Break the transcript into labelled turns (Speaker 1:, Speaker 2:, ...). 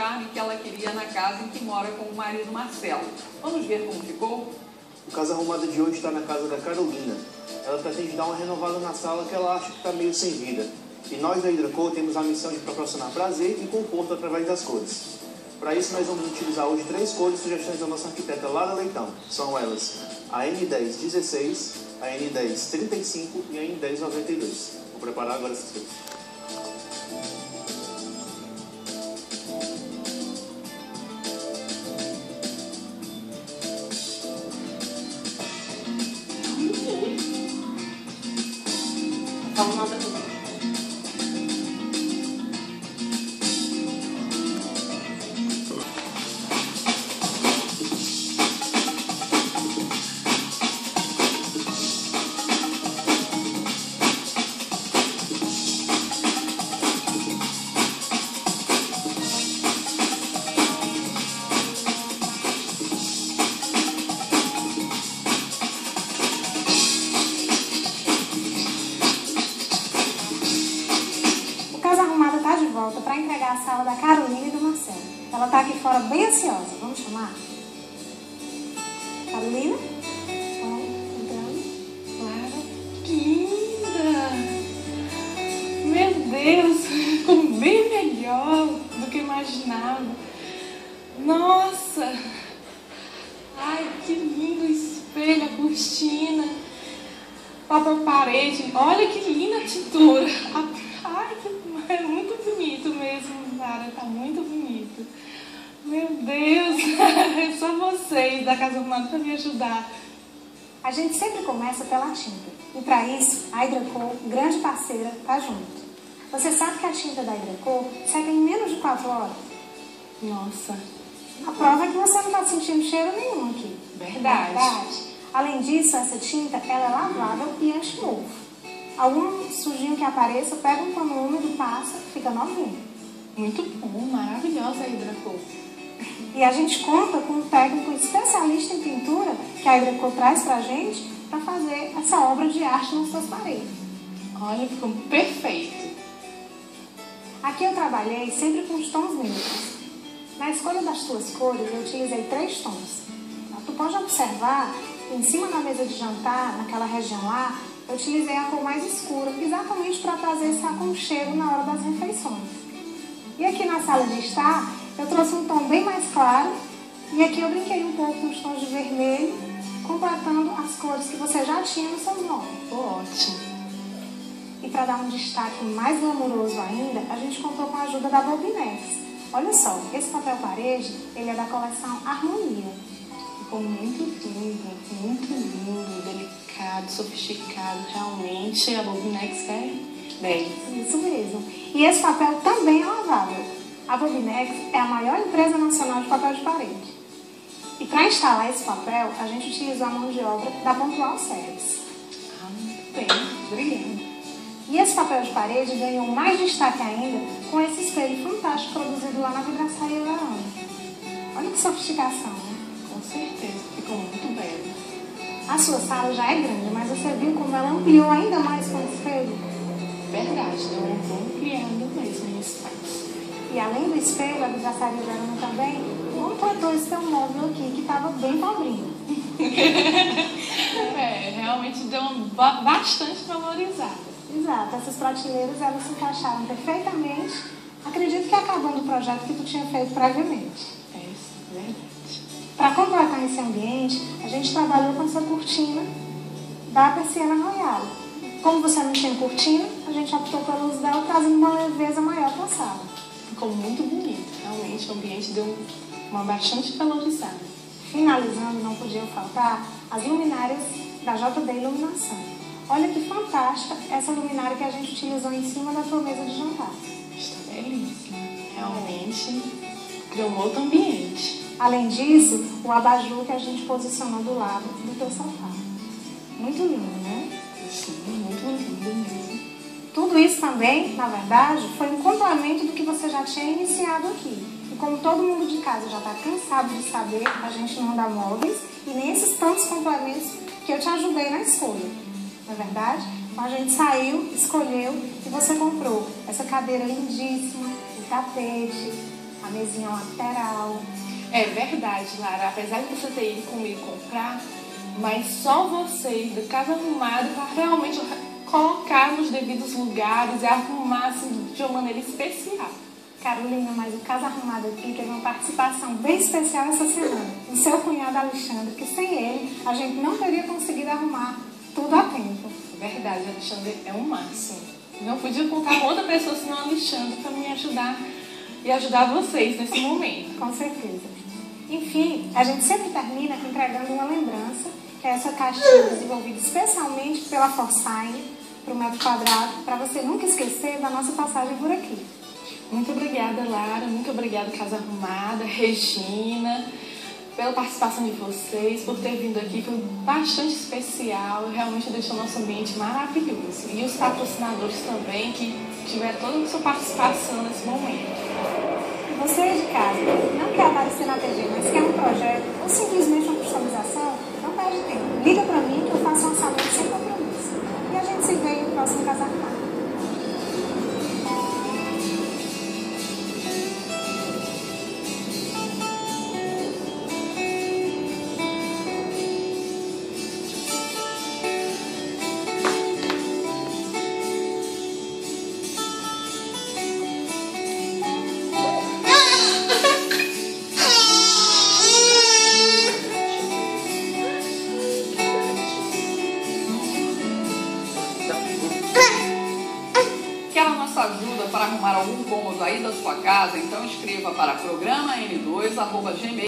Speaker 1: charme que ela queria na casa em que mora com o marido Marcelo. Vamos ver como ficou?
Speaker 2: O Casa Arrumada de hoje está na casa da Carolina. Ela pretende dar uma renovada na sala que ela acha que está meio sem vida. E nós da Hidracor temos a missão de proporcionar prazer e conforto através das cores. Para isso, nós vamos utilizar hoje 3 cores, sugestões da nossa arquiteta Lara Leitão. São elas a N1016, a N1035 e a N1092. Vou preparar agora essas cores.
Speaker 3: Vamos lá também. De volta para entregar a sala da Carolina e do Marcelo. Ela está aqui fora bem ansiosa. Vamos chamar? Carolina? Entrando.
Speaker 4: Clara, que linda! Meu Deus, ficou bem melhor do que eu imaginava. Nossa! Ai, que lindo o espelho, a cortina, papel parede. Olha que linda a tintura. Ai, é muito bonito mesmo, Lara, tá muito bonito. Meu Deus, é só vocês da Casa Arrumada para me ajudar.
Speaker 3: A gente sempre começa pela tinta. E para isso, a Hidracor, grande parceira, tá junto. Você sabe que a tinta da Hidracor seca em menos de 4 horas?
Speaker 4: Nossa.
Speaker 3: A prova é que você não tá sentindo cheiro nenhum aqui.
Speaker 4: Verdade.
Speaker 3: Além disso, essa tinta ela é lavável e anti-mofo. Algum sujinho que apareça, pega um pano úmido, passa, fica novinho.
Speaker 4: Muito bom, maravilhosa a Hidracor.
Speaker 3: E a gente conta com um técnico especialista em pintura que a Hidracor traz pra gente para fazer essa obra de arte nas suas paredes.
Speaker 4: Olha, ficou perfeito.
Speaker 3: Aqui eu trabalhei sempre com os tons neutros. Na escolha das tuas cores, eu utilizei 3 tons. Tu pode observar que em cima da mesa de jantar, naquela região lá, eu utilizei a cor mais escura, exatamente para trazer esse aconchego na hora das refeições. E aqui na sala de estar, eu trouxe um tom bem mais claro, e aqui eu brinquei um pouco com os tons de vermelho, completando as cores que você já tinha no seu móvel.
Speaker 4: Ótimo!
Speaker 3: E para dar um destaque mais glamouroso ainda, a gente contou com a ajuda da Bobinex. Olha só, esse papel parede, ele é da coleção Harmonia.
Speaker 4: Ficou muito lindo, delicado, sofisticado. Realmente, a Bobinex é 10.
Speaker 3: Isso mesmo. E esse papel também é lavável. A Bobinex é a maior empresa nacional de papel de parede. E para instalar esse papel, a gente utilizou a mão de obra da Pontual Service.
Speaker 4: Muito bem, obrigada.
Speaker 3: E esse papel de parede ganhou mais destaque ainda com esse espelho fantástico produzido lá na Vidraçaria Verão. Olha que sofisticação, né?
Speaker 4: Com certeza, ficou muito belo.
Speaker 3: A sua sala já é grande, mas você viu como ela ampliou ainda mais com o espelho?
Speaker 4: Verdade, deu um bom criado mesmo no espaço.
Speaker 3: E além do espelho, a Vidraçaria Verão também completou esse teu móvel aqui, que estava bem pobrinho.
Speaker 4: Realmente deu uma bastante valorizada.
Speaker 3: Exato, essas prateleiras elas se encaixaram perfeitamente. Acredito que acabando o projeto que tu tinha feito previamente.
Speaker 4: É isso, verdade.
Speaker 3: Para completar esse ambiente, a gente trabalhou com essa cortina da Persiana Royal. Como você não tinha cortina, a gente optou pelo uso dela, trazendo uma leveza maior para a sala.
Speaker 4: Ficou muito bonito, realmente o ambiente deu uma bastante valorizada.
Speaker 3: Finalizando, não podia faltar as luminárias da JD Iluminação. Olha que fantástica essa luminária que a gente utilizou em cima da tua mesa de jantar.
Speaker 4: Está belíssima. Realmente criou um outro ambiente.
Speaker 3: Além disso, o abajur que a gente posicionou do lado do teu sofá. Muito lindo, né?
Speaker 4: Sim, muito lindo mesmo.
Speaker 3: Tudo isso também, na verdade, foi um complemento do que você já tinha iniciado aqui. E como todo mundo de casa já está cansado de saber, a gente não dá móveis e nem esses tantos complementos que eu te ajudei na escolha. Não é verdade? Então a gente saiu, escolheu e você comprou essa cadeira lindíssima, o tapete, a mesinha lateral.
Speaker 4: É verdade, Lara. Apesar de você ter ido comigo comprar, mas só você da Casa Arrumada para realmente colocar nos devidos lugares e arrumar assim, de uma maneira especial.
Speaker 3: Carolina, mas o Casa Arrumada aqui teve uma participação bem especial essa semana. O seu cunhado Alexandre, que sem ele a gente não teria conseguido arrumar tudo a tempo.
Speaker 4: Verdade, Alexandre é um máximo. Não podia contar com outra pessoa senão Alexandre para me ajudar e ajudar vocês nesse momento.
Speaker 3: Com certeza. Enfim, a gente sempre termina entregando uma lembrança, que é essa caixinha desenvolvida especialmente pela Forsyne, para o metro quadrado, para você nunca esquecer da nossa passagem por aqui.
Speaker 4: Muito obrigada, Lara. Muito obrigada, Casa Arrumada, Regina, pela participação de vocês, por ter vindo aqui. Foi bastante especial. Realmente deixou nosso ambiente maravilhoso. E os patrocinadores também, que tiveram toda a sua participação nesse momento.
Speaker 3: E você de casa, não quer aparecer na TV, mas quer um projeto ou simplesmente uma customização? Não perde tempo. Liga para mim que eu faço um orçamento sem compromisso. E a gente se vê no próximo Casa Arrumada.
Speaker 1: Quer a nossa ajuda para arrumar algum cômodo aí da sua casa? Então escreva para programa n2@gmail.com.